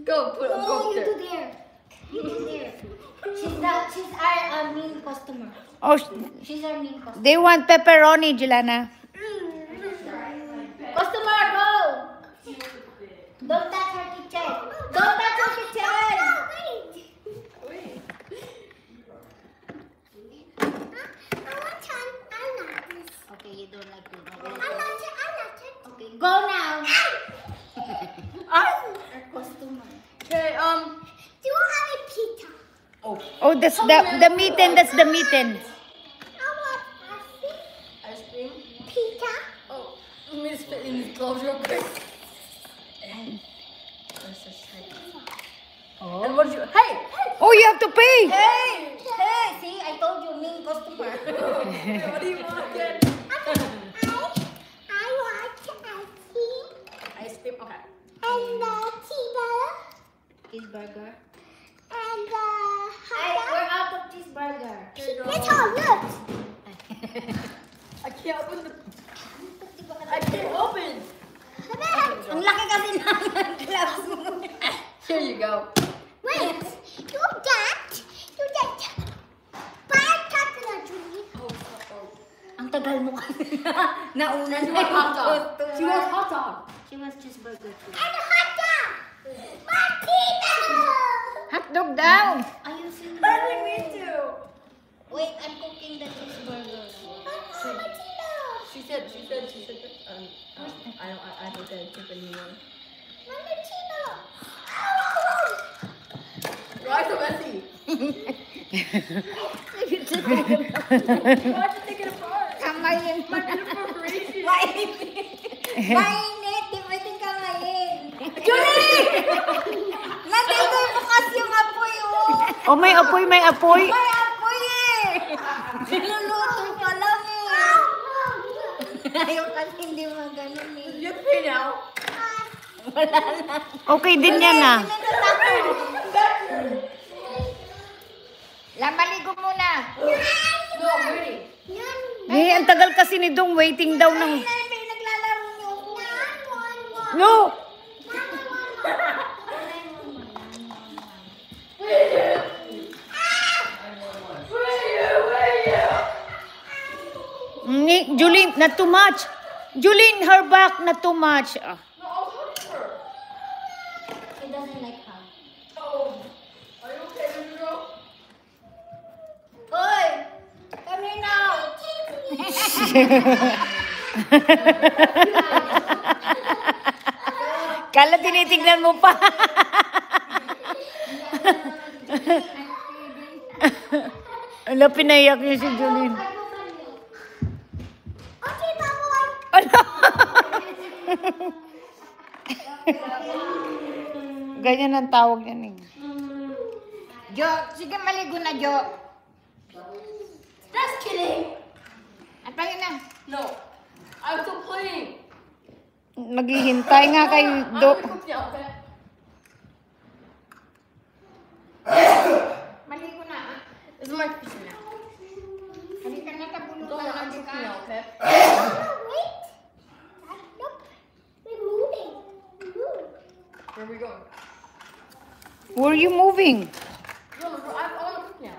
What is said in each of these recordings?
Go, put No, go you there. do there. You do there. She's our main customer. Oh, She's our main customer. they want pepperoni, Jelana. Customer, go! Don't touch her kitchen. Don't touch her kitchen. Wait. Okay, you don't like it. Okay, go now. Our customer. Okay, Do you have a pizza? Oh, that's the mitten. That's the mitten. ice cream. Pizza? Oh, let me just fit in these gloves real quick. Oh. And what did you? Hey! Oh, you have to pay. Hey! Hey, see, I told you, main customer. What do you want again? I want Ice cream. Okay. cheeseburger. And We're out of cheeseburger. Let's all look. I can't open the. I can't open. Ang laki kasi ng gloves mo. Here you go. Wait, do that. Buy a chocolate, Julie. Ang tagal mo kasi. Nauna She na wants hot dog. customer. She wants hot dog. She wants cheeseburger too. And a hot dog. Martino. Hot dog down. Ayusin mo. Perfect, me too. Wait, I'm cooking the cheeseburger. She said that, I don't get it anymore. Why so messy? Why'd you take it apart? Kamayin mo. My preparation. Mainit, di pwedeng kamayin. Julie! Nandito bukas yung apoy, oh. Oh, may apoy, may apoy. May apoy eh. Niluluto pa lang eh. Ayaw kasi hindi mo ganun eh. You have to pay now. Wala na. Okay din yan ah. Lamaligo muna. No, I'm waiting. Eh, ang tagal kasi ni Dong waiting daw ng... May naglalaro niyo. No! Julene, not too much. Julene, her back, not too much. Ah. He doesn't like how. Oh, are you okay, little girl? Hoy! Come here now. Kala tinitignan mo pa. Ala, pinayak niya si Julene. Ano? Ganyan ang tawag yan eh. Jo, sige maligo na, Jo. Just kidding. Atay na. No, I'm still playing. Naghihintay nga kay I'm Do. gonna cook now, okay? Maligo na. This is my kitchen now. Halika na, tabulong Don't ka I'm na. cooking now, okay? Where are we going? Where are you moving? No, I want to cook now.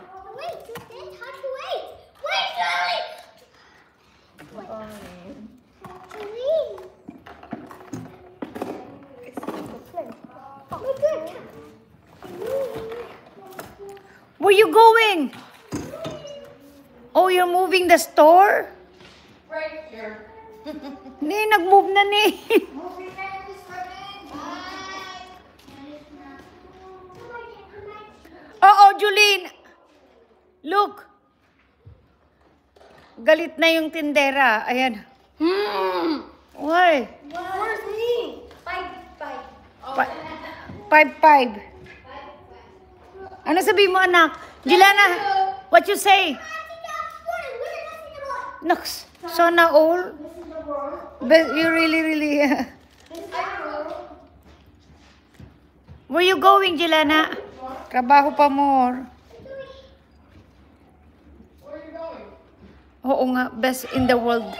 Where you going? Oh, you're moving the store? Right here. Ni, nag-move na ni. Moving na yung restaurant. Bye. Oo, Julene. Look. Galit na yung tindera. Ayan. Why? Where's me? 5. 5-5. Ano sabi mo, anak? Jelana, what you say? Naks, sana all. But you really. Where you going, Jelana? Trabaho pa more. Where are you going? Oo nga, best in the world.